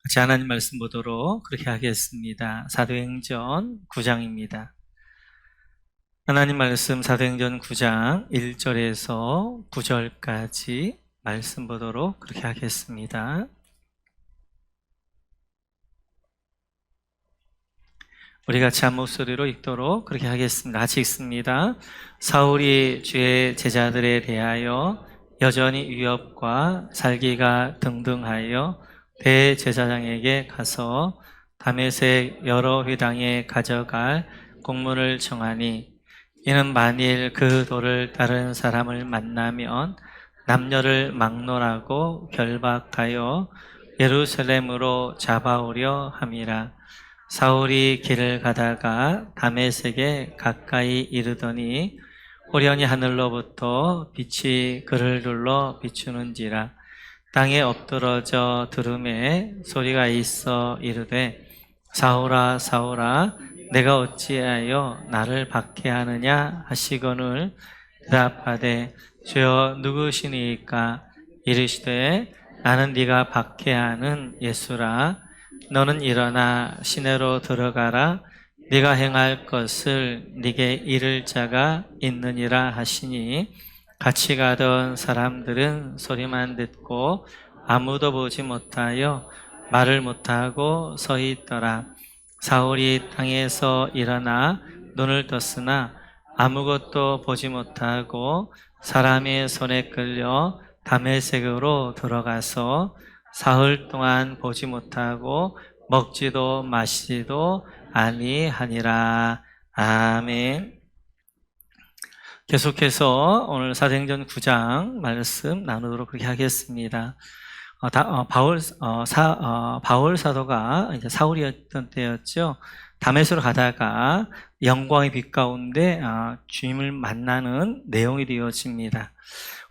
같이 하나님 말씀 보도록 그렇게 하겠습니다. 사도행전 9장입니다. 하나님 말씀 사도행전 9장 1절에서 9절까지 말씀 보도록 그렇게 하겠습니다. 우리 같이 한 목소리로 읽도록 그렇게 하겠습니다. 같이 읽습니다. 사울이 주의 제자들에 대하여 여전히 위협과 살기가 등등하여 대제사장에게 가서 다메섹 여러 회당에 가져갈 공문을 청하니, 이는 만일 그 도를 따른 사람을 만나면 남녀를 막론하고 결박하여 예루살렘으로 잡아오려 함이라. 사울이 길을 가다가 다메섹에 가까이 이르더니 호련히 하늘로부터 빛이 그를 둘러 비추는지라. 땅에 엎드러져 들음에 소리가 있어 이르되, 사울아 사울아 내가 어찌하여 나를 박해하느냐 하시거늘 대답하되, 주여 누구시니까? 이르시되, 나는 네가 박해하는 예수라. 너는 일어나 시내로 들어가라. 네가 행할 것을 네게 이를 자가 있느니라 하시니, 같이 가던 사람들은 소리만 듣고 아무도 보지 못하여 말을 못하고 서 있더라. 사울이 땅에서 일어나 눈을 떴으나 아무것도 보지 못하고 사람의 손에 끌려 다메섹으로 들어가서 사흘 동안 보지 못하고 먹지도 마시지도 아니하니라. 아멘. 계속해서 오늘 사도행전 9장 말씀 나누도록 그렇게 하겠습니다. 바울 사도가 이제 사울이었던 때였죠. 다메섹으로 가다가 영광의 빛 가운데 주님을 만나는 내용이 되어집니다.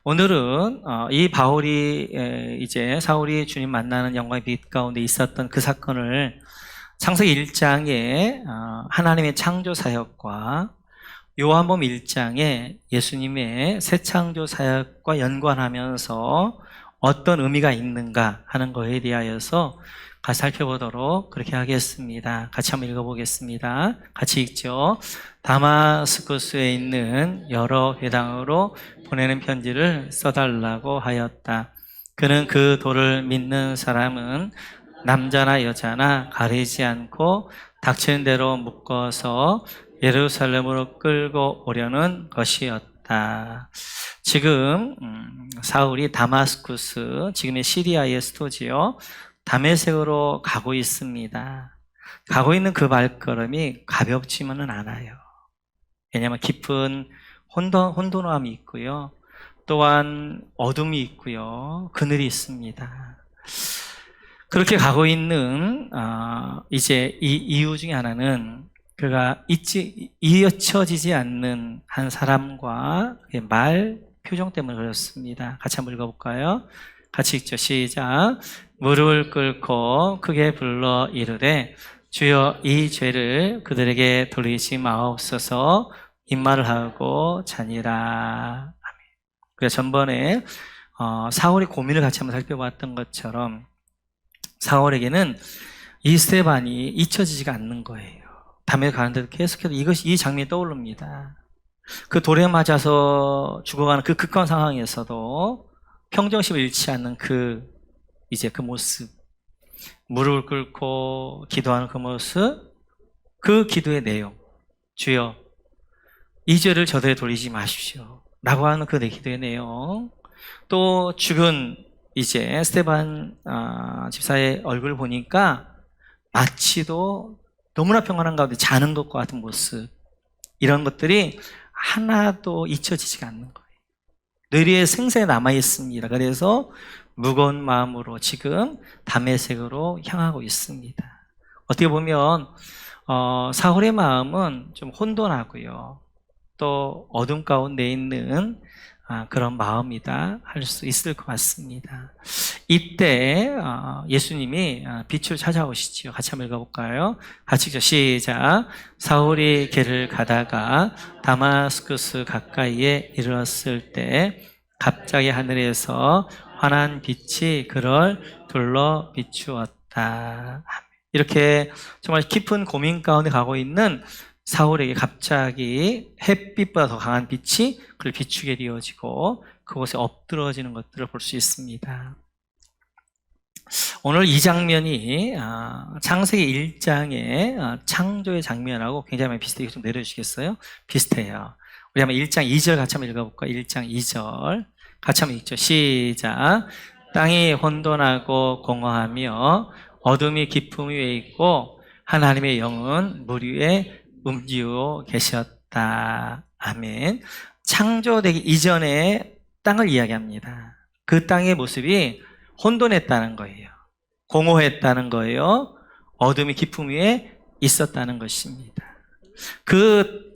오늘은 이 바울이 이제 사울이 주님 만나는 영광의 빛 가운데 있었던 그 사건을 창세기 1장에 하나님의 창조 사역과 요한복음 1장에 예수님의 새 창조 사역과 연관하면서 어떤 의미가 있는가 하는 것에 대하여서 같이 살펴보도록 그렇게 하겠습니다. 같이 한번 읽어보겠습니다. 같이 읽죠. 다마스쿠스에 있는 여러 회당으로 보내는 편지를 써달라고 하였다. 그는 그 도를 믿는 사람은 남자나 여자나 가리지 않고 닥치는 대로 묶어서 예루살렘으로 끌고 오려는 것이었다. 지금 사울이 다마스쿠스, 지금의 시리아의 수도지요, 다메섹으로 가고 있습니다. 가고 있는 그 발걸음이 가볍지만은 않아요. 왜냐하면 깊은 혼돈함이 있고요, 또한 어둠이 있고요, 그늘이 있습니다. 그렇게 가고 있는 이제 이 이유 중에 하나는 그가 잊혀지지 않는 한 사람과 말 표정 때문에 그렇습니다. 같이 한번 읽어볼까요? 같이 읽죠. 시작. 무릎을 꿇고 크게 불러 이르되, 주여 이 죄를 그들에게 돌리지 마옵소서. 입말을 하고 자니라. 아멘. 그래서 전번에 사울의 고민을 같이 한번 살펴봤던 것처럼 사울에게는 이 스테반이 잊혀지지가 않는 거예요. 담에 가는데도 계속해서 이 장면이 떠오릅니다. 그 돌에 맞아서 죽어가는 그 극한 상황에서도 평정심을 잃지 않는 그 모습, 무릎을 꿇고 기도하는 그 모습, 그 기도의 내용, 주여 이 죄를 저들에 돌리지 마십시오 라고 하는 그 내 기도의 내용, 또 죽은 이제 스테반 집사의 얼굴을 보니까 마치도 너무나 평안한 가운데 자는 것과 같은 모습, 이런 것들이 하나도 잊혀지지가 않는 거예요. 뇌리에 생생히 남아있습니다. 그래서 무거운 마음으로 지금 다메섹으로 향하고 있습니다. 어떻게 보면 사울의 마음은 좀 혼돈하고요, 또 어둠 가운데 있는 그런 마음이다 할 수 있을 것 같습니다. 이때 예수님이 빛을 찾아오시죠. 같이 한번 읽어볼까요? 같이 읽죠. 시작. 사울이 길을 가다가 다마스쿠스 가까이에 이르렀을 때 갑자기 하늘에서 환한 빛이 그를 둘러 비추었다. 이루셨다. 이렇게 정말 깊은 고민 가운데 가고 있는 사울에게 갑자기 햇빛보다 더 강한 빛이 그를 비추게 되어지고 그곳에 엎드러지는 것들을 볼 수 있습니다. 오늘 이 장면이 창세기 1장의 창조의 장면하고 굉장히 많이 비슷해요. 좀 내려주시겠어요? 비슷해요. 우리 한번 1장 2절 같이 한번 읽어볼까요? 1장 2절 같이 한번 읽죠. 시작. 땅이 혼돈하고 공허하며 어둠이 깊음 위에 있고 하나님의 영은 물 위에 움직이고 계셨다. 아멘. 창조되기 이전의 땅을 이야기합니다. 그 땅의 모습이 혼돈했다는 거예요. 공허했다는 거예요. 어둠이 깊음 위에 있었다는 것입니다.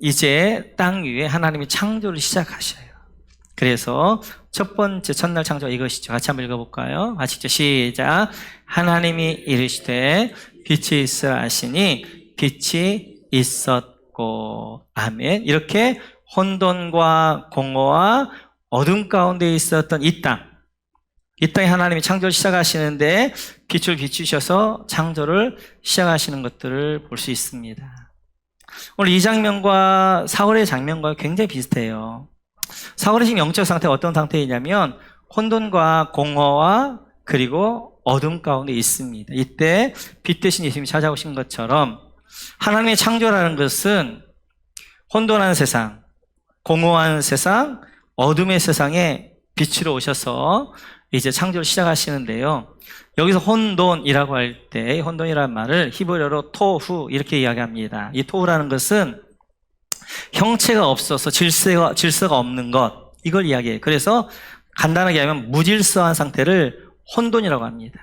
이제 땅 위에 하나님이 창조를 시작하셔요. 그래서 첫 번째 첫날 창조가 이것이죠. 같이 한번 읽어볼까요? 같이 읽죠. 시작. 하나님이 이르시되 빛이 있으라 하시니 빛이 있었고. 아멘. 이렇게 혼돈과 공허와 어둠 가운데 있었던 이 땅에 하나님이 창조를 시작하시는데 빛을 비추셔서 창조를 시작하시는 것들을 볼 수 있습니다. 오늘 이 장면과 사울의 장면과 굉장히 비슷해요. 사울의 지금 영적 상태가 어떤 상태이냐면 혼돈과 공허와 그리고 어둠 가운데 있습니다. 이때 빛 대신 예수님이 찾아오신 것처럼 하나님의 창조라는 것은 혼돈한 세상, 공허한 세상, 어둠의 세상에 빛으로 오셔서 이제 창조를 시작하시는데요. 여기서 혼돈이라고 할 때 혼돈이라는 말을 히브리어로 토후 이렇게 이야기합니다. 이 토후라는 것은 형체가 없어서 질서가 없는 것, 이걸 이야기해요. 그래서 간단하게 하면 무질서한 상태를 혼돈이라고 합니다.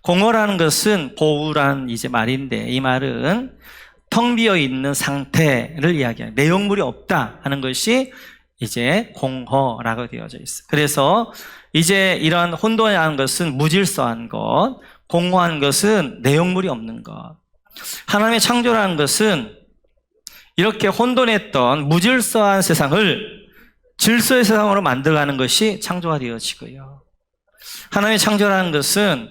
공허라는 것은 보우라는 이제 말인데 이 말은 텅 비어 있는 상태를 이야기해요. 내용물이 없다 하는 것이 이제 공허라고 되어져 있어요. 그래서 이제 이런 혼돈이라는 것은 무질서한 것, 공허한 것은 내용물이 없는 것. 하나님의 창조라는 것은 이렇게 혼돈했던 무질서한 세상을 질서의 세상으로 만들어가는 것이 창조가 되어지고요. 하나님의 창조라는 것은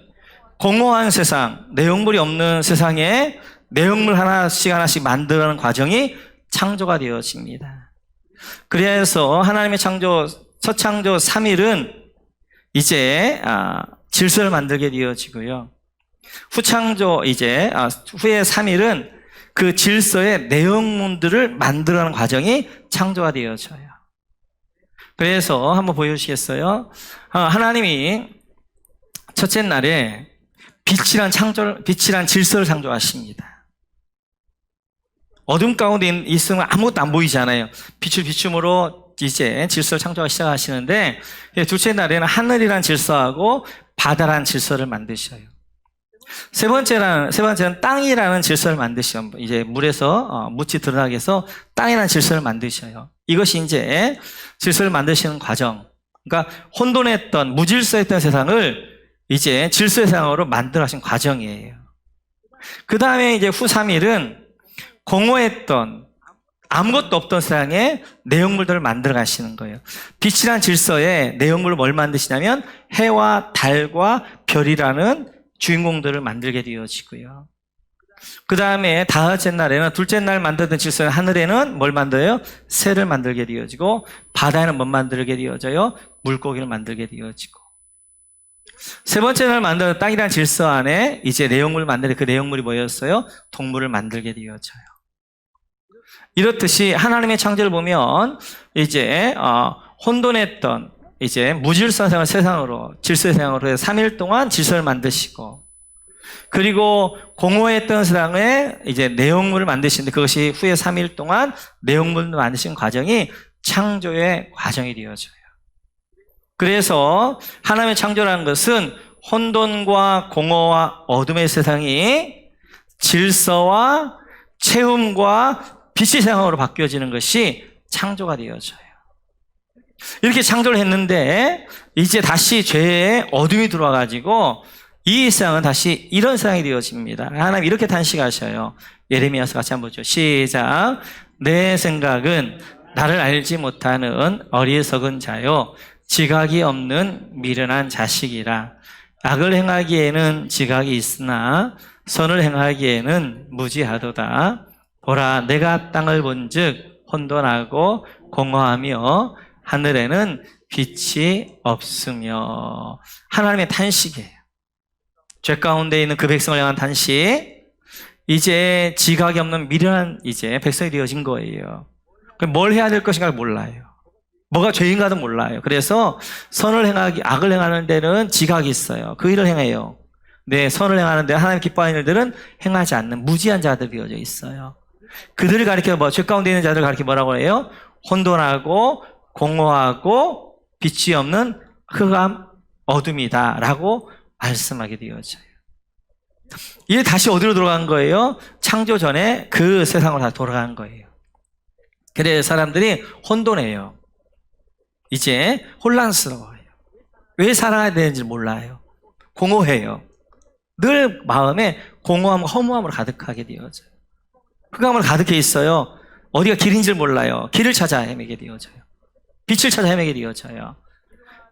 공허한 세상, 내용물이 없는 세상에 내용물 하나씩 만들어가는 과정이 창조가 되어집니다. 그래서 하나님의 창조, 첫 창조 3일은 이제 질서를 만들게 되어지고요. 후에 3일은 그 질서의 내용물들을 만들어가는 과정이 창조가 되어져요. 그래서 한번 보여주시겠어요? 하나님이 첫째 날에 빛이란 질서를 창조하십니다. 어둠 가운데 있으면 아무것도 안 보이잖아요. 빛을 비춤으로 이제 질서를 창조하기 시작하시는데 둘째 날에는 하늘이란 질서하고 바다란 질서를 만드셔요. 세 번째는 땅이라는 질서를 만드셔요. 이제 물에서 묻이 드러나게 해서 땅이라는 질서를 만드셔요. 이것이 이제 질서를 만드시는 과정. 그러니까 혼돈했던 무질서했던 세상을 이제 질서의 세상으로 만들어 하신 과정이에요. 그 다음에 이제 후 3일은 공허했던 아무것도 없던 세상에 내용물들을 만들어 가시는 거예요. 빛이란 질서에 내용물을 뭘 만드시냐면 해와 달과 별이라는 주인공들을 만들게 되어지고요. 그 다음에 다섯째 날에는 둘째 날 만들던 질서의 하늘에는 뭘 만들어요? 새를 만들게 되어지고 바다에는 뭘 만들게 되어져요? 물고기를 만들게 되어지고 세 번째 날 만든 땅이라는 질서 안에 이제 내용물을 만드는 그 내용물이 뭐였어요? 동물을 만들게 되어져요. 이렇듯이 하나님의 창조를 보면 이제 혼돈했던 이제 무질서한 세상으로 질서의 세상으로 해서 3일 동안 질서를 만드시고 그리고 공허했던 세상에 이제 내용물을 만드시는데 그것이 후에 3일 동안 내용물을 만드신 과정이 창조의 과정이 되어져요. 그래서 하나님의 창조라는 것은 혼돈과 공허와 어둠의 세상이 질서와 채움과 빛의 세상으로 바뀌어지는 것이 창조가 되어져요. 이렇게 창조를 했는데 이제 다시 죄의 어둠이 들어와가지고 이 세상은 다시 이런 세상이 되어집니다. 하나님 이렇게 단식하셔요. 예레미야서 같이 한번 보죠. 시작. 내 생각은 나를 알지 못하는 어리석은 자요 지각이 없는 미련한 자식이라. 악을 행하기에는 지각이 있으나 선을 행하기에는 무지하도다. 보라, 내가 땅을 본즉 혼돈하고 공허하며 하늘에는 빛이 없으며. 하나님의 탄식이에요. 죄 가운데 있는 그 백성을 향한 탄식. 이제 지각이 없는 미련한 이제 백성이 되어진 거예요. 뭘 해야 될 것인가 몰라요. 뭐가 죄인가도 몰라요. 그래서 악을 행하는 데는 지각이 있어요. 그 일을 행해요. 네, 선을 행하는 데 하나님 기뻐하는 일들은 행하지 않는 무지한 자들이 되어져 있어요. 그들을 가리켜 죄 가운데 있는 자들을 가리켜 뭐라고 해요? 혼돈하고 공허하고 빛이 없는 흑암 어둠이다 라고 말씀하게 되어져요. 이게 다시 어디로 돌아간 거예요? 창조 전에 그 세상으로 다 돌아간 거예요. 그래서 사람들이 혼돈해요. 이제 혼란스러워요. 왜 살아야 되는지 몰라요. 공허해요. 늘 마음에 공허함과 허무함으로 가득하게 되어져요. 흑암으로 가득해 있어요. 어디가 길인지 몰라요. 길을 찾아 헤매게 되어져요. 빛을 찾아 헤매게 되어져요.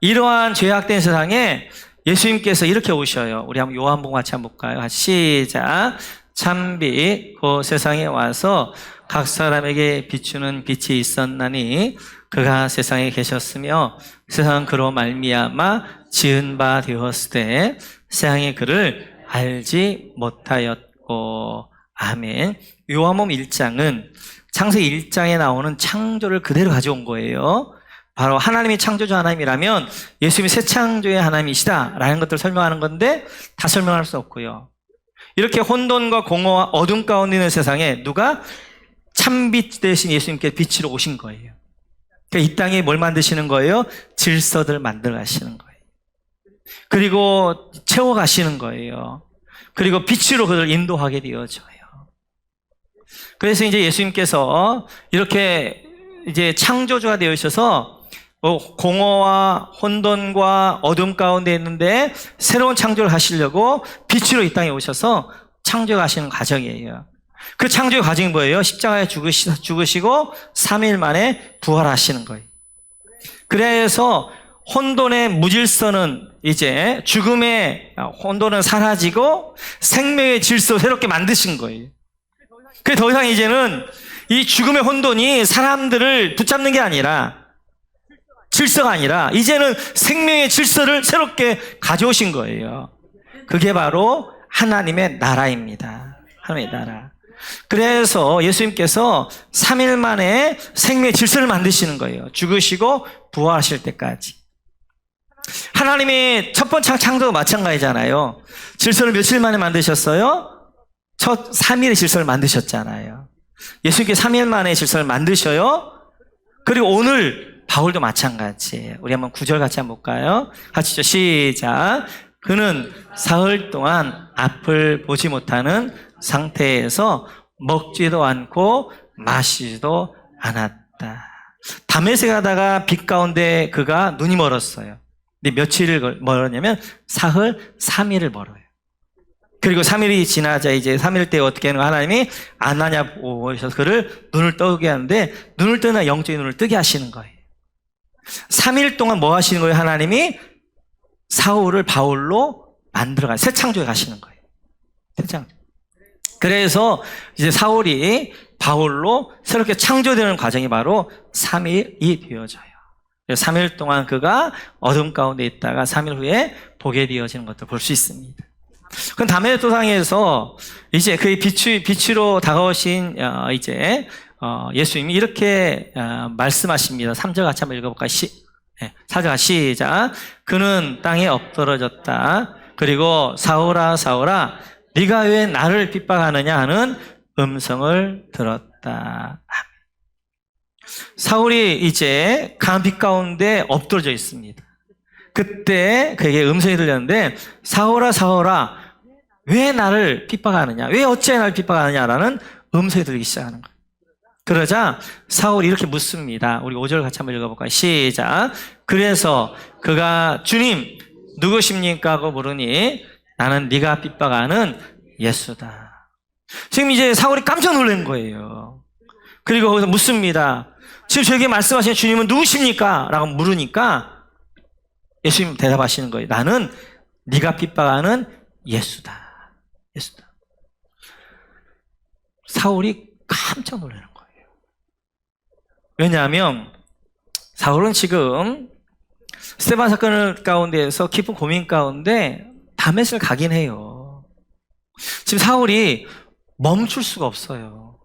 이러한 죄악된 세상에 예수님께서 이렇게 오셔요. 우리 한번 요한복음 같이 한번 볼까요? 시작. 참빛 그 세상에 와서 각 사람에게 비추는 빛이 있었나니 그가 세상에 계셨으며 세상은 그로 말미암아 지은 바 되었으되 세상이 그를 알지 못하였고. 아멘. 요한복음 1장은 창세기 1장에 나오는 창조를 그대로 가져온 거예요. 바로 하나님이 창조주 하나님이라면 예수님이 새 창조의 하나님이시다라는 것들을 설명하는 건데 다 설명할 수 없고요. 이렇게 혼돈과 공허와 어둠 가운데 있는 세상에 누가 참빛 대신 예수님께 빛으로 오신 거예요. 그러니까 이 땅에 뭘 만드시는 거예요? 질서들 만들어 가시는 거예요. 그리고 채워 가시는 거예요. 그리고 빛으로 그들을 인도하게 되어져요. 그래서 이제 예수님께서 이렇게 이제 창조주가 되어 있어서 공허와 혼돈과 어둠 가운데 있는데 새로운 창조를 하시려고 빛으로 이 땅에 오셔서 창조하시는 과정이에요. 그 창조의 과정이 뭐예요? 십자가에 죽으시고 3일 만에 부활하시는 거예요. 그래서 혼돈의 무질서는 이제 죽음의 혼돈은 사라지고 생명의 질서 새롭게 만드신 거예요. 그래서 더 이상 이제는 이 죽음의 혼돈이 사람들을 붙잡는 게 아니라 질서가 아니라 이제는 생명의 질서를 새롭게 가져오신 거예요. 그게 바로 하나님의 나라입니다. 하나님의 나라. 그래서 예수님께서 3일 만에 생명의 질서를 만드시는 거예요. 죽으시고 부활하실 때까지. 하나님이 첫 번째 창조도 마찬가지잖아요. 질서를 며칠 만에 만드셨어요? 첫 3일의 질서를 만드셨잖아요. 예수님께 3일 만에 질서를 만드셔요. 그리고 오늘 바울도 마찬가지예요. 우리 한번 9절 같이 한번 볼까요? 같이 시작. 그는 사흘 동안 앞을 보지 못하는 상태에서 먹지도 않고 마시지도 않았다. 다메섹에 가다가 빛 가운데 그가 눈이 멀었어요. 근데 며칠을 멀었냐면 사흘 3일을 멀어요. 그리고 3일이 지나자 이제 3일 때 어떻게 하는 거 하나님이 아나냐 오셔서 그를 눈을 뜨게 하는데 눈을 뜨나 영적인 눈을 뜨게 하시는 거예요. 3일 동안 뭐 하시는 거예요? 하나님이 사울을 바울로 만들어가 새 창조에 가시는 거예요. 새 창조. 그래서 이제 사울이 바울로 새롭게 창조되는 과정이 바로 3일이 되어져요. 3일 동안 그가 어둠 가운데 있다가 3일 후에 보게 되어지는 것도 볼 수 있습니다. 그럼 다메섹 도상에서 이제 그의 빛으로 다가오신 이제 예수님이 이렇게 말씀하십니다. 3절 같이 한번 읽어볼까요? 4절 시작. 그는 땅에 엎드러졌다. 그리고 사울아 사울아 네가 왜 나를 핍박하느냐 하는 음성을 들었다. 사울이 이제 강한 빛 가운데 엎드러져 있습니다. 그때 그에게 음성이 들렸는데 사울아 사울아 왜 나를 핍박하느냐, 왜 어찌해 나를 핍박하느냐라는 음성이 들리기 시작하는 거예요. 그러자 사울이 이렇게 묻습니다. 우리 5절 같이 한번 읽어볼까요? 시작. 그래서 그가 주님 누구십니까? 하고 물으니 나는 네가 핍박하는 예수다. 지금 이제 사울이 깜짝 놀란 거예요. 그리고 거기서 묻습니다. 지금 저에게 말씀하신 주님은 누구십니까? 라고 물으니까 예수님 대답하시는 거예요. 나는 네가 핍박하는 예수다. 예수다. 사울이 깜짝 놀라는 거예요. 왜냐하면 사울은 지금 스데반 사건 가운데에서 깊은 고민 가운데 다메섹을 가긴 해요. 지금 사울이 멈출 수가 없어요.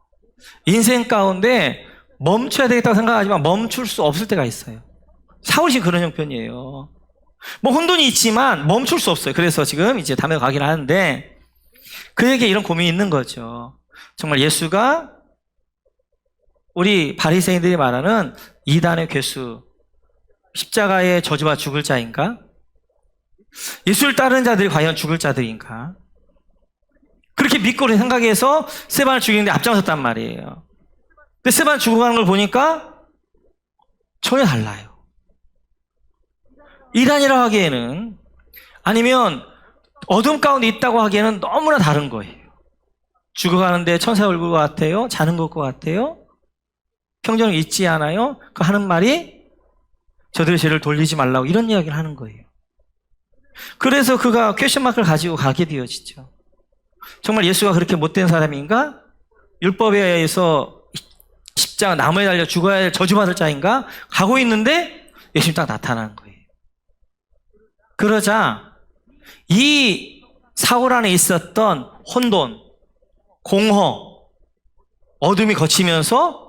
인생 가운데 멈춰야 되겠다고 생각하지만 멈출 수 없을 때가 있어요. 사울이 지금 그런 형편이에요. 뭐 혼돈이 있지만 멈출 수 없어요. 그래서 지금 이제 다메섹 가긴 하는데 그에게 이런 고민이 있는 거죠. 정말 예수가 우리 바리새인들이 말하는 이단의 괴수, 십자가에 저주와 죽을 자인가? 예수를 따르는 자들이 과연 죽을 자들인가? 그렇게 믿고 생각해서 스데반을 죽이는데 앞장섰단 말이에요. 근데 스데반 죽어가는 걸 보니까 전혀 달라요. 이단이라고 하기에는, 아니면 어둠 가운데 있다고 하기에는 너무나 다른 거예요. 죽어가는데 천사의 얼굴 같아요? 자는 것 같아요? 평정을 잊지 않아요? 그 하는 말이 저들의 죄를 돌리지 말라고 이런 이야기를 하는 거예요. 그래서 그가 퀘션 마크를 가지고 가게 되어지죠. 정말 예수가 그렇게 못된 사람인가? 율법에 의해서 십자가 나무에 달려 죽어야 할 저주받을 자인가? 가고 있는데 예수님 딱 나타나는 거예요. 그러자 이 사울 안에 있었던 혼돈, 공허, 어둠이 거치면서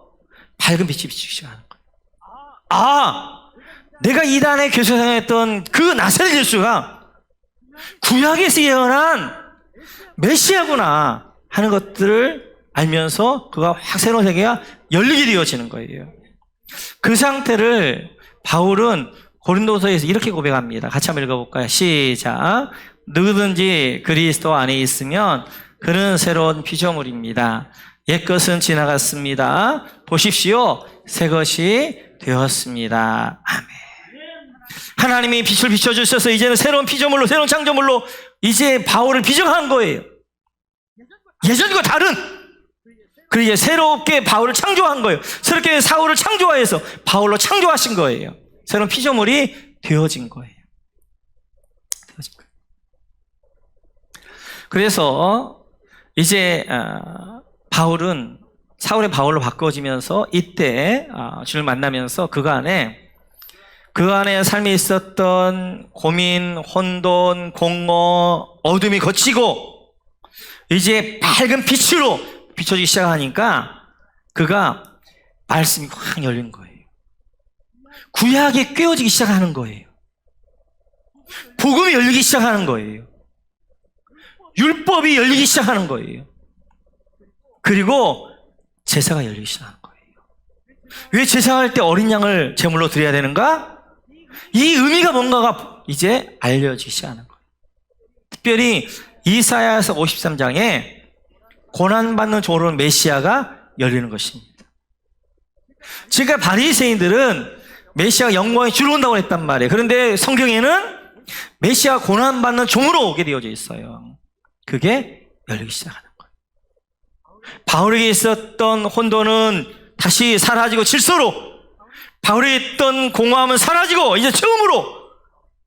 밝은 빛이 비치기 시작하는 거예요. 아, 내가 이단의 교수에 생각했던 그 나사렛 예수가 구약에서 예언한 메시아구나 하는 것들을 알면서 그가 확 새로운 세계가 열리게 되어지는 거예요. 그 상태를 바울은 고린도서에서 이렇게 고백합니다. 같이 한번 읽어볼까요? 시작. 누구든지 그리스도 안에 있으면 그는 새로운 피조물입니다. 옛것은 지나갔습니다. 보십시오. 새것이 되었습니다. 아멘. 하나님이 빛을 비춰주셔서 이제는 새로운 피조물로, 새로운 창조물로 이제 바울을 비정한 거예요. 예전과 다른. 그리고 이제 새롭게 바울을 창조한 거예요. 새롭게 사울을 창조하여서 바울로 창조하신 거예요. 새로운 피조물이 되어진 거예요. 그래서 이제 바울은 사울의 바울로 바꿔지면서 이때 주를 만나면서 그 안에 삶에 있었던 고민, 혼돈, 공허, 어둠이 거치고 이제 밝은 빛으로 비춰지기 시작하니까 그가 말씀이 확 열린 거예요. 구약이 꿰어지기 시작하는 거예요. 복음이 열리기 시작하는 거예요. 율법이 열리기 시작하는 거예요. 그리고 제사가 열리기 시작하는 거예요. 왜 제사할 때 어린 양을 제물로 드려야 되는가? 이 의미가 뭔가가 이제 알려지기 시작하는 거예요. 특별히 이사야서 53장에 고난받는 종으로 메시아가 열리는 것입니다. 지금 바리새인들은 메시아가 영광에 주로 온다고 했단 말이에요. 그런데 성경에는 메시아가 고난받는 종으로 오게 되어져 있어요. 그게 열리기 시작하는 거예요. 바울에게 있었던 혼돈은 다시 사라지고 질서로, 바울에게 있던 공허함은 사라지고 이제 처음으로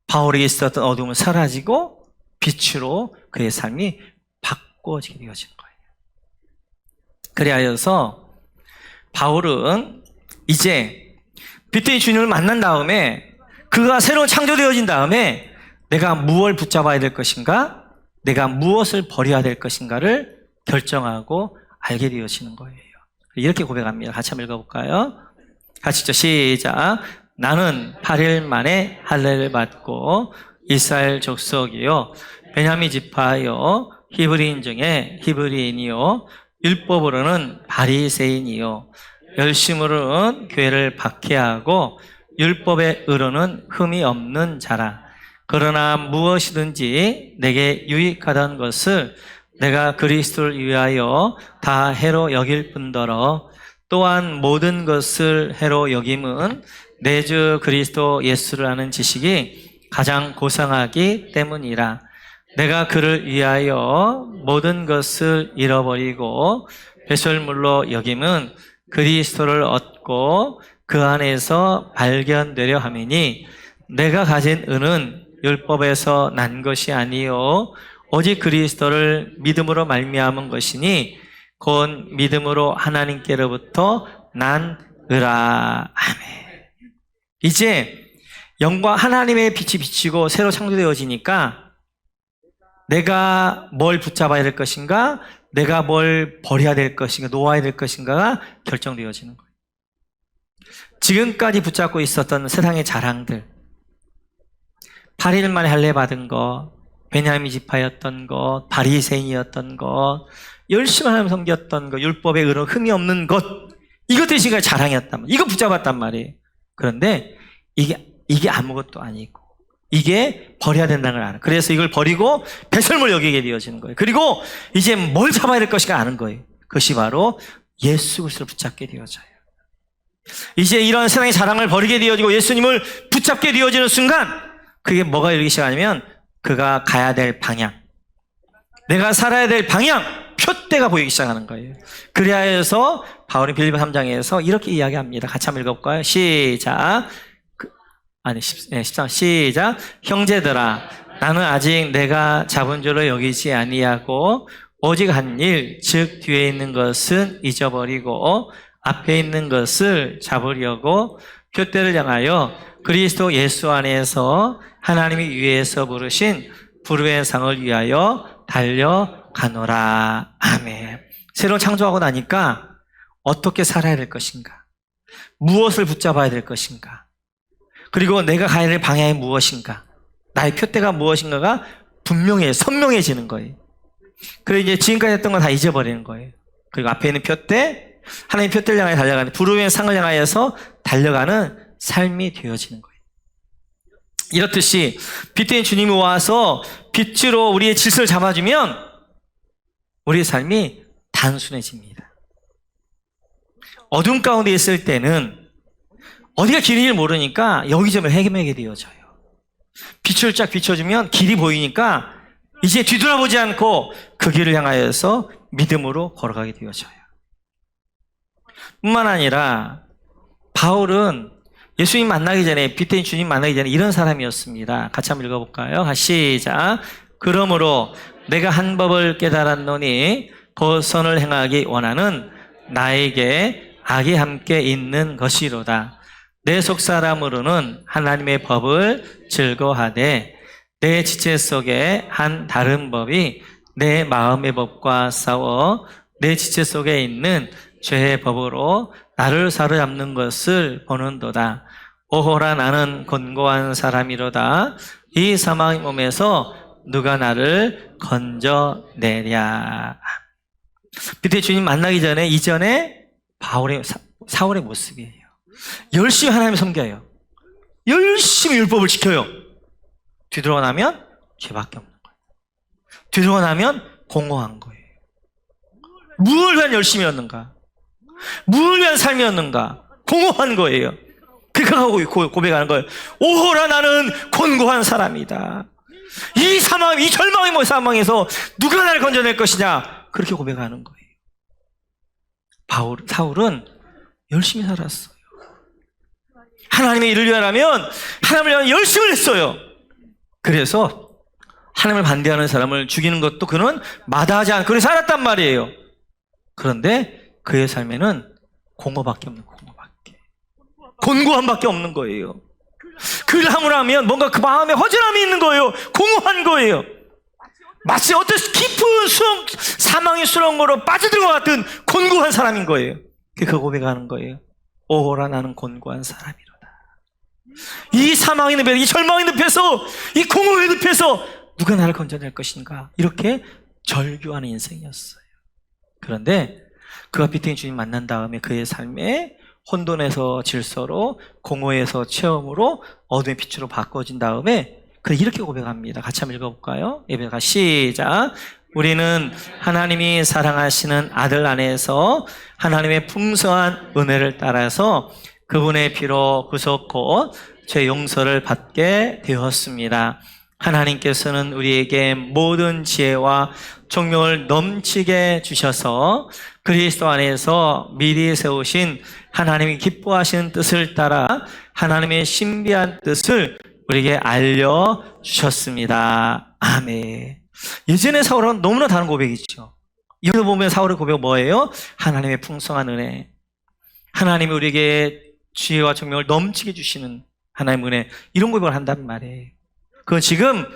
바울에게 있었던 어둠은 사라지고 빛으로 그의 삶이 바꿔지게 되어진 거예요. 그리하여서 바울은 이제 빛의 주님을 만난 다음에, 그가 새로운 창조되어진 다음에 내가 무엇을 붙잡아야 될 것인가, 내가 무엇을 버려야 될 것인가를 결정하고 알게 되어지는 거예요. 이렇게 고백합니다. 같이 한번 읽어볼까요? 같이 시작. 나는 8일 만에 할례를 받고 이스라엘 족속이요 베냐민 지파요 히브리인 중에 히브리인이요 율법으로는 바리새인이요 열심으로는 교회를 박해하고 율법의 의로는 흠이 없는 자라. 그러나 무엇이든지 내게 유익하던 것을 내가 그리스도를 위하여 다 해로 여길 뿐더러 또한 모든 것을 해로 여김은 내 주 그리스도 예수를 아는 지식이 가장 고상하기 때문이라. 내가 그를 위하여 모든 것을 잃어버리고 배설물로 여김은 그리스도를 얻고 그 안에서 발견되려 함이니 내가 가진 은은 율법에서 난 것이 아니요 오직 그리스도를 믿음으로 말미암은 것이니 곧 믿음으로 하나님께로부터 난 의라. 아멘. 이제 영광 하나님의 빛이 비치고 새로 창조되어지니까 내가 뭘 붙잡아야 될 것인가, 내가 뭘 버려야 될 것인가, 놓아야 될 것인가가 결정되어지는 거예요. 지금까지 붙잡고 있었던 세상의 자랑들, 8일 만에 할례 받은 것, 베냐민 지파였던 것, 바리새인이었던 것, 열심히 하나님 섬겼던 것, 율법에 의로 흠이 없는 것, 이것들이 지금까지 자랑이었단 말이에요. 이거 붙잡았단 말이에요. 그런데 이게 아무것도 아니고 이게 버려야 된다는 걸 알아요. 그래서 이걸 버리고 배설물 여기게 되어지는 거예요. 그리고 이제 뭘 잡아야 될 것인가 아는 거예요. 그것이 바로 예수 그리스도를 붙잡게 되어져요. 이제 이런 세상의 자랑을 버리게 되어지고 예수님을 붙잡게 되어지는 순간 그게 뭐가 열리기 시작하냐면 그가 가야 될 방향, 내가 살아야 될 방향, 표대가 보이기 시작하는 거예요. 그래야 해서 바울이 빌립보 3장에서 이렇게 이야기합니다. 같이 한번 읽어볼까요? 시작. 13, 시작. 형제들아, 나는 아직 내가 잡은 줄로 여기지 아니하고 오직 한 일, 즉 뒤에 있는 것은 잊어버리고 앞에 있는 것을 잡으려고 표대를 향하여 그리스도 예수 안에서 하나님이 위에서 부르신 부르의 상을 위하여 달려가노라. 아멘. 새로 창조하고 나니까 어떻게 살아야 될 것인가, 무엇을 붙잡아야 될 것인가, 그리고 내가 가야 될 방향이 무엇인가, 나의 표대가 무엇인가가 분명히 선명해지는 거예요. 그리고 이제 지금까지 했던 건 다 잊어버리는 거예요. 그리고 앞에 있는 표대, 하나님의 표대를 향해 달려가는, 부르의 상을 향하여서 달려가는 삶이 되어지는 거예요. 이렇듯이 빛된 주님이 와서 빛으로 우리의 질서를 잡아주면 우리의 삶이 단순해집니다. 어둠 가운데 있을 때는 어디가 길인지 모르니까 여기저기 헤매게 되어져요. 빛을 쫙 비춰주면 길이 보이니까 이제 뒤돌아보지 않고 그 길을 향하여서 믿음으로 걸어가게 되어져요. 뿐만 아니라 바울은 예수님 만나기 전에, 빛된 주님 만나기 전에 이런 사람이었습니다. 같이 한번 읽어볼까요? 시작. 그러므로 내가 한 법을 깨달았노니 곧 선을 행하기 원하는 나에게 악이 함께 있는 것이로다. 내 속사람으로는 하나님의 법을 즐거워하되 내 지체 속에 한 다른 법이 내 마음의 법과 싸워 내 지체 속에 있는 죄의 법으로 나를 사로잡는 것을 보는도다. 오호라, 나는 곤고한 사람이로다. 이 사망의 몸에서 누가 나를 건져내랴. 빛의 주님 만나기 전에, 이전에 사울의 모습이에요. 열심히 하나님을 섬겨요. 열심히 율법을 지켜요. 뒤돌아가 나면 죄밖에 없는 거예요. 뒤돌아가 나면 공허한 거예요. 무엇을 위한 열심이었는가? 무엇을 위한 삶이었는가? 공허한 거예요. 그러니까 고백하는 거예요. 오호라, 나는 곤고한 사람이다. 이 사망, 이 절망의 사망에서 누가 나를 건져낼 것이냐? 그렇게 고백하는 거예요. 사울은 열심히 살았어요. 하나님의 일을 위하라면 하나님을 위하여 열심을 했어요. 그래서 하나님을 반대하는 사람을 죽이는 것도 그는 마다하지 않고 그래 살았단 말이에요. 그런데 그의 삶에는 공허밖에 없는, 곤고함밖에 없는 거예요. 그를 하면 뭔가 그 마음에 허전함이 있는 거예요. 공허한 거예요. 마치 어떤 깊은 사망의 수렁으로 빠져든 것 같은 곤고한 사람인 거예요. 그 고백하는 거예요. 오호라, 나는 곤고한 사람이로다. 이 사망의 늪에서, 이 절망의 늪에서, 이 공허의 늪에서 누가 나를 건져낼 것인가? 이렇게 절규하는 인생이었어요. 그런데 그가 빛의 주님 만난 다음에 그의 삶에 혼돈에서 질서로, 공허에서 체험으로, 어둠의 빛으로 바꿔진 다음에 그 이렇게 고백합니다. 같이 한번 읽어볼까요? 예배가 시작. 우리는 하나님이 사랑하시는 아들 안에서 하나님의 풍성한 은혜를 따라서 그분의 피로 구속 곧 죄 용서를 받게 되었습니다. 하나님께서는 우리에게 모든 지혜와 총명을 넘치게 주셔서 그리스도 안에서 미리 세우신 하나님이 기뻐하시는 뜻을 따라 하나님의 신비한 뜻을 우리에게 알려주셨습니다. 아멘. 예전의 사울은 너무나 다른 고백이죠. 여기서 보면 사울의 고백은 뭐예요? 하나님의 풍성한 은혜, 하나님이 우리에게 지혜와 총명을 넘치게 주시는 하나님의 은혜, 이런 고백을 한단 말이에요. 그건 지금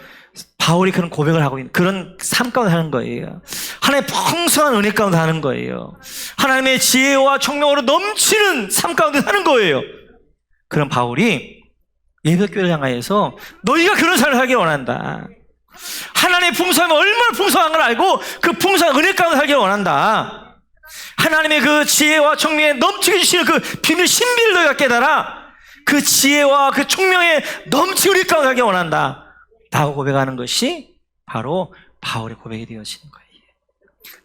바울이 그런 고백을 하고 있는, 그런 삶 가운데 하는 거예요. 하나님의 풍성한 은혜 가운데 하는 거예요. 하나님의 지혜와 총명으로 넘치는 삶 가운데 사는 거예요. 그런 바울이 예배교회를 향하여서 너희가 그런 삶을 살기 원한다. 하나님의 풍성함이 얼마나 풍성한 걸 알고 그 풍성한 은혜 가운데 살기 원한다. 하나님의 그 지혜와 총명에 넘치게 주시는 그 비밀 신비를 너희가 깨달아 그 지혜와 그 총명에 넘치게 우리 가운데 살기 원한다 라고 고백하는 것이 바로 바울의 고백이 되어지는 거예요.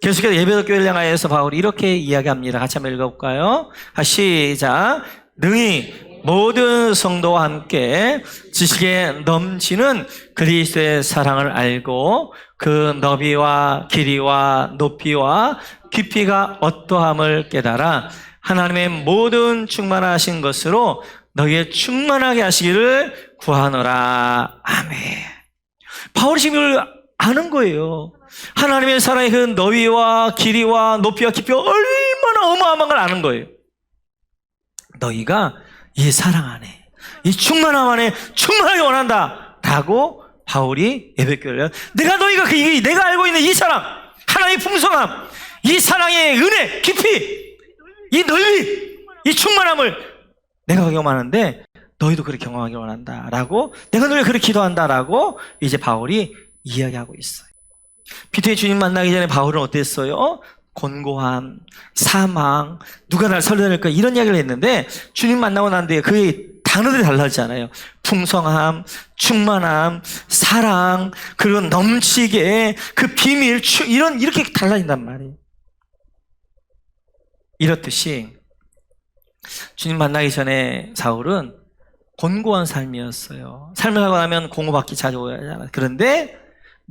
계속해서 예배교회를 향하여서 바울이 이렇게 이야기합니다. 같이 한번 읽어볼까요? 시작. 능히 모든 성도와 함께 지식에 넘치는 그리스도의 사랑을 알고 그 너비와 길이와 높이와 깊이가 어떠함을 깨달아 하나님의 모든 충만하신 것으로 너희의 충만하게 하시기를 구하노라. 아멘. 바울이 지금 이걸 아는 거예요. 하나님의 사랑의 그 너위와 길이와 높이와 깊이가 얼마나 어마어마한 걸 아는 거예요. 너희가 이 사랑 안에, 이 충만함 안에 충만하게 원한다 라고 바울이 예배교회를, 너희가 내가 알고 있는 이 사랑, 하나님의 풍성함, 이 사랑의 은혜, 깊이, 이 넓이, 이 충만함을 내가 경험하는데 너희도 그렇게 경험하기 원한다 라고, 내가 너희를 그렇게 기도한다 라고 이제 바울이 이야기하고 있어요. 피터의 주님 만나기 전에 바울은 어땠어요? 곤고함, 사망, 누가 날 살려낼까, 이런 이야기를 했는데 주님 만나고 난 뒤에 그의 단어들이 달라지잖아요. 풍성함, 충만함, 사랑, 그리고 넘치게, 그 비밀, 이렇게 달라진단 말이에요. 이렇듯이 주님 만나기 전에 사울은 곤고한 삶이었어요. 삶을 하고 나면 공허받기 자주 오잖아요. 그런데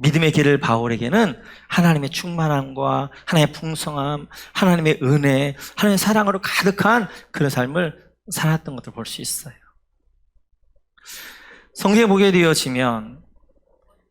믿음의 길을 바울에게는 하나님의 충만함과 하나님의 풍성함, 하나님의 은혜, 하나님의 사랑으로 가득한 그런 삶을 살았던 것을 볼 수 있어요. 성경에 보게 되어지면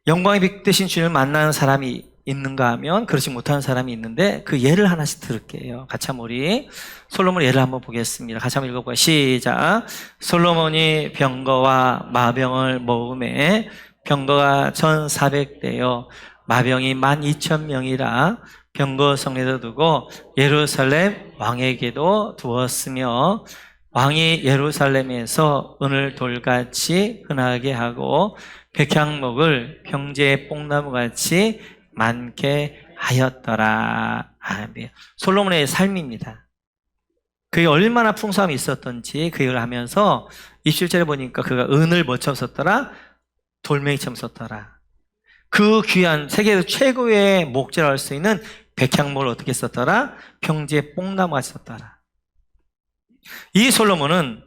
영광의 빛 대신 주님을 만나는 사람이 있는가 하면 그렇지 못한 사람이 있는데 그 예를 하나씩 들을게요. 같이 한번 우리 솔로몬 예를 한번 보겠습니다. 같이 한번 읽어볼까요? 시작. 솔로몬이 병거와 마병을 모음에 병거가 1400대요 마병이 12,000명이라 병거 성에도 두고 예루살렘 왕에게도 두었으며 왕이 예루살렘에서 은을 돌같이 흔하게 하고 백향목을 평지의 뽕나무같이 많게 하였더라. 아멘. 솔로몬의 삶입니다. 그게 얼마나 풍성함이 있었던지 그 얘기를 하면서 27절에 보니까 그가 은을 뭐처럼 썼더라? 돌멩이처럼 썼더라. 그 귀한 세계 최고의 목재라고 할 수 있는 백향목을 어떻게 썼더라? 평지의 뽕나무같이 썼더라. 이 솔로몬은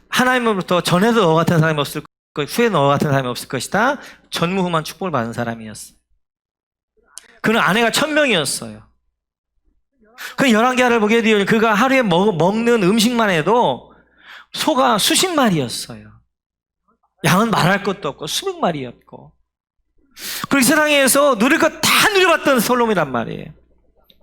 하나님으로부터 전에도 너 같은 사람이 없을 것, 후에도 너 같은 사람이 없을 것이다. 전무후무한 축복을 받은 사람이었어요. 그는 아내가 1000명이었어요. 그 열왕기하를 보게 되면 그가 하루에 먹는 음식만 해도 소가 수십 마리였어요. 양은 말할 것도 없고 수백 마리였고, 그리고 세상에서 누릴 것 다 누려봤던 솔로몬이란 말이에요.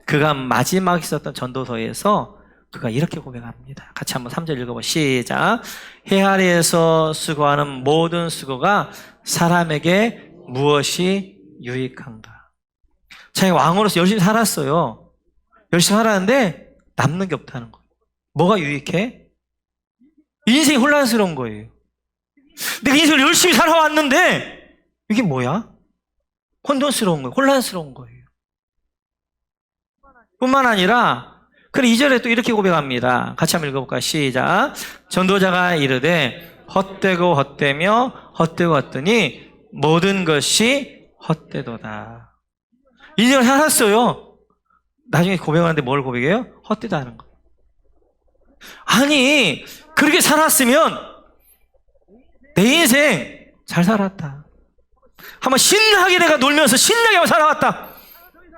그가 마지막에 썼던 전도서에서 그가 이렇게 고백합니다. 같이 한번 3절 읽어봐. 시작. 해 아래에서 수고하는 모든 수고가 사람에게 무엇이 유익한가? 자기 왕으로서 열심히 살았어요. 열심히 살았는데 남는 게 없다는 거예요. 뭐가 유익해? 인생이 혼란스러운 거예요. 내가 인생을 열심히 살아왔는데 이게 뭐야? 혼돈스러운 거예요. 혼란스러운 거예요. 뿐만 아니라 그래 2절에 또 이렇게 고백합니다. 같이 한번 읽어볼까요? 시작. 전도자가 이르되 헛되고 헛되며 헛되고 헛되니 모든 것이 헛되도다. 인생을 살았어요. 나중에 고백하는데 뭘 고백해요? 헛되다 하는 거예요. 아니 그렇게 살았으면 내 인생 잘 살았다. 한번 신나게 내가 놀면서 신나게 한번 살아왔다.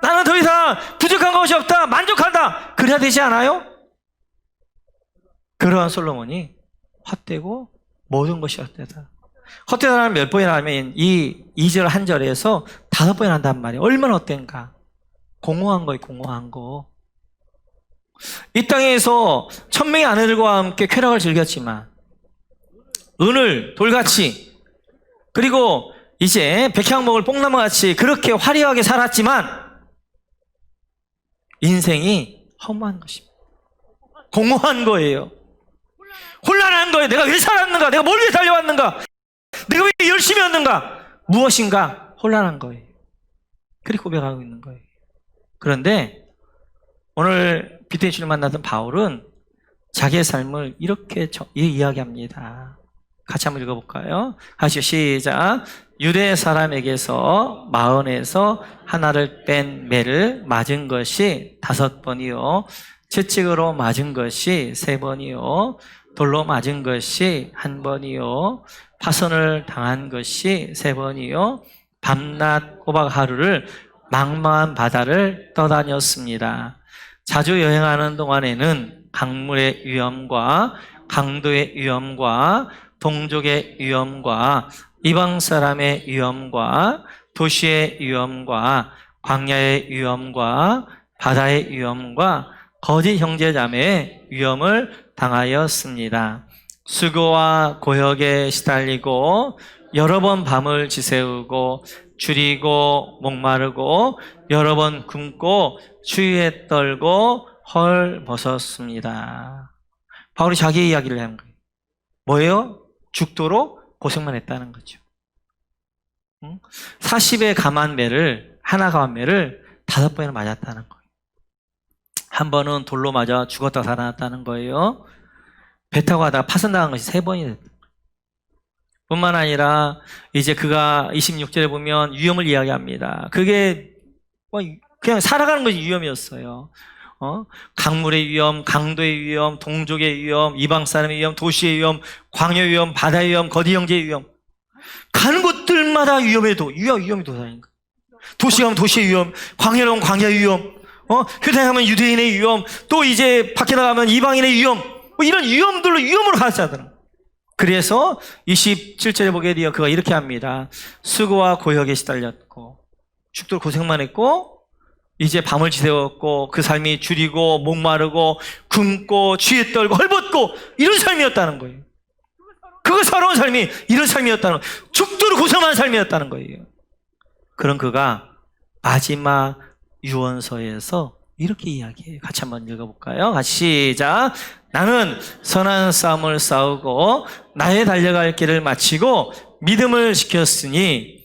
나는 더 이상 부족한 것이 없다. 만족한다. 그래야 되지 않아요? 그러한 솔로몬이 헛되고 모든 것이 헛되다. 헛되다 하면 몇 번이나 하면 이 2절 한 절에서 5번이나 한단 말이에요. 얼마나 헛된가. 공허한 거예요, 공허한 거. 이 땅에서 1000명의 아내들과 함께 쾌락을 즐겼지만 은을 돌같이 그리고 이제 백향 먹을 뽕나무같이 그렇게 화려하게 살았지만 인생이 허무한 것입니다. 공허한 거예요. 혼란한 거예요. 내가 왜 살았는가? 내가 뭘 위해 달려왔는가? 내가 왜 열심히 했는가? 무엇인가? 혼란한 거예요. 그렇게 고백하고 있는 거예요. 그런데 오늘 비태의 주를 만났던 바울은 자기의 삶을 이렇게 이야기합니다. 같이 한번 읽어볼까요? 하시오. 시작. 유대 사람에게서 마흔에서 하나를 뺀 매를 맞은 것이 5번이요. 채찍으로 맞은 것이 3번이요. 돌로 맞은 것이 1번이요. 파선을 당한 것이 3번이요. 밤낮 꼬박 하루를 망망한 바다를 떠다녔습니다. 자주 여행하는 동안에는 강물의 위험과 강도의 위험과 동족의 위험과 이방 사람의 위험과 도시의 위험과 광야의 위험과 바다의 위험과 거짓 형제자매의 위험을 당하였습니다. 수고와 고역에 시달리고 여러 번 밤을 지새우고 줄이고 목마르고 여러 번 굶고 추위에 떨고 헐 벗었습니다. 바울이 자기 이야기를 하는 거예요. 뭐예요? 죽도록 고생만 했다는 거죠. 40의 감한매를 하나 감한매를 5번이나 맞았다는 거예요. 한 번은 돌로 맞아 죽었다 살아났다는 거예요. 배 타고 가다가 파손당한 것이 3번이 됐다. 뿐만 아니라 이제 그가 26절에 보면 위험을 이야기합니다. 그게 그냥 살아가는 것이 위험이었어요. 강물의 위험, 강도의 위험, 동족의 위험, 이방 사람의 위험, 도시의 위험, 광야의 위험, 바다의 위험, 거짓 형제의 위험. 가는 곳들마다 위험이 도사니까. 도시 가면 도시의 위험, 광야로 가면 광야의 위험, 휴대에 가면 유대인의 위험, 또 이제 밖에 나가면 이방인의 위험, 이런 위험들로 위험으로 가자더라. 그래서 27절에 보게 되어 그가 이렇게 합니다. 수고와 고역에 시달렸고 죽도록 고생만 했고 이제 밤을 지새웠고 그 삶이 줄이고 목마르고 굶고 취에 떨고 헐벗고 이런 삶이었다는 거예요. 그거 서러운 삶이 이런 삶이었다는 거예요. 죽도록 고생한 삶이었다는 거예요. 그런 그가 마지막 유언서에서 이렇게 이야기해요. 같이 한번 읽어볼까요? 같이 시작. 나는 선한 싸움을 싸우고 나의 달려갈 길을 마치고 믿음을 지켰으니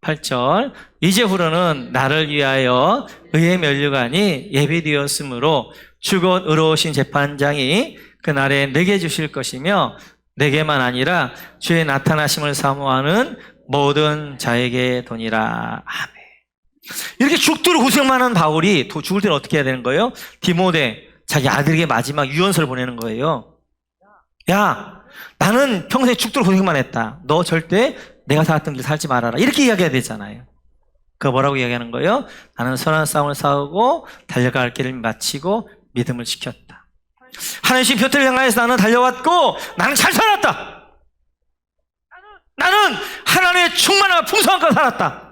8절 이제후로는 나를 위하여 의의 면류관이 예비되었으므로 주곧 의로우신 재판장이 그날에 내게 주실 것이며 내게만 아니라 주의 나타나심을 사모하는 모든 자에게 도니라. 아멘. 이렇게 죽도록 고생만 한 바울이 죽을 때는 어떻게 해야 되는 거예요? 디모데 자기 아들에게 마지막 유언서를 보내는 거예요. 야, 나는 평생 죽도록 고생만 했다. 너 절대 내가 살았던 길 살지 말아라. 이렇게 이야기해야 되잖아요. 그거 뭐라고 이야기하는 거예요? 나는 선한 싸움을 싸우고 달려갈 길을 마치고 믿음을 지켰다. 하나님의 곁을 향하여서 나는 달려왔고 나는 잘 살았다. 나는 하나님의 충만한 풍성함과 살았다.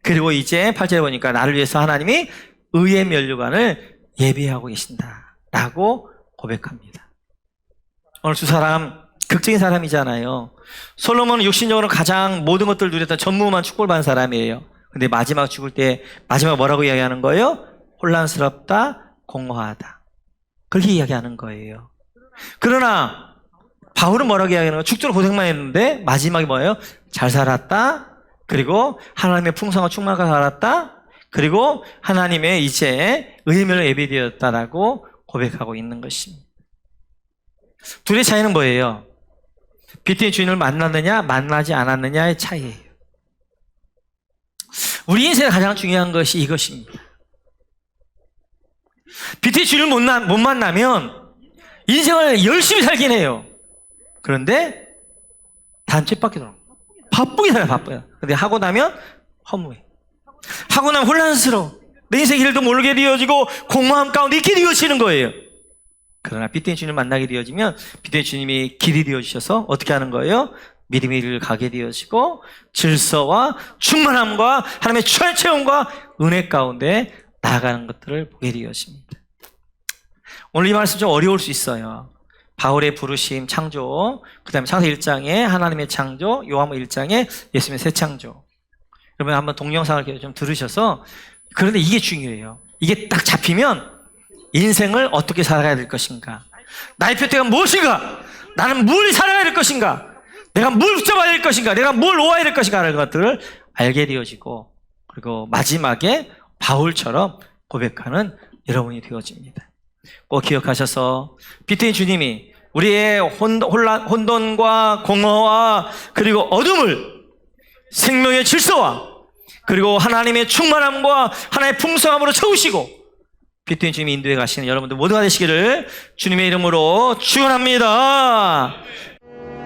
그리고 이제 8절에 보니까 나를 위해서 하나님이 의의 면류관을 예비하고 계신다 라고 고백합니다. 오늘 두 사람 극적인 사람이잖아요. 솔로몬은 육신적으로 가장 모든 것들을 누렸던 전무후무한 축복을 받은 사람이에요. 근데 마지막 죽을 때 마지막 뭐라고 이야기하는 거예요? 혼란스럽다, 공허하다. 그렇게 이야기하는 거예요. 그러나 바울은 뭐라고 이야기하는 거예요? 죽도록 고생만 했는데 마지막이 뭐예요? 잘 살았다. 그리고 하나님의 풍성한 충만과 살았다. 그리고 하나님의 이제 의미를 예비되었다라고 고백하고 있는 것입니다. 둘의 차이는 뭐예요? 빛의 주인을 만났느냐 만나지 않았느냐의 차이예요. 우리 인생에 가장 중요한 것이 이것입니다. 빛의 주인을 못 만나면 인생을 열심히 살긴 해요. 그런데 단죄밖에 돌아. 바쁘게 살아요. 바빠요. 근데 하고 나면 허무해. 하고 나면 혼란스러워. 내 인생 길도 모르게 되어지고 공허함 가운데 있게 되어지는 거예요. 그러나 빛의 주님을 만나게 되어지면 빛의 주님이 길이 되어주셔서 어떻게 하는 거예요? 믿음의 길을 가게 되어지고 질서와 충만함과 하나님의 체험과 은혜 가운데 나아가는 것들을 보게 되어집니다. 오늘 이 말씀 좀 어려울 수 있어요. 바울의 부르심, 창조, 그 다음에 창세 1장에 하나님의 창조, 요한복음 1장에 예수님의 새 창조. 그러면 한번 동영상을 좀 들으셔서, 그런데 이게 중요해요. 이게 딱 잡히면 인생을 어떻게 살아가야 될 것인가, 나의 표대가 무엇인가, 나는 뭘 살아가야 될 것인가, 내가 뭘 붙잡아야 될 것인가, 내가 뭘 놓아야 될 것인가 하는 것들을 알게 되어지고, 그리고 마지막에 바울처럼 고백하는 여러분이 되어집니다. 꼭 기억하셔서 빛인 주님이 우리의 혼돈과 공허와 그리고 어둠을 생명의 질서와 그리고 하나님의 충만함과 하나님의 풍성함으로 채우시고 빛인 주님이 인도해 가시는 여러분들 모두가 되시기를 주님의 이름으로 축원합니다.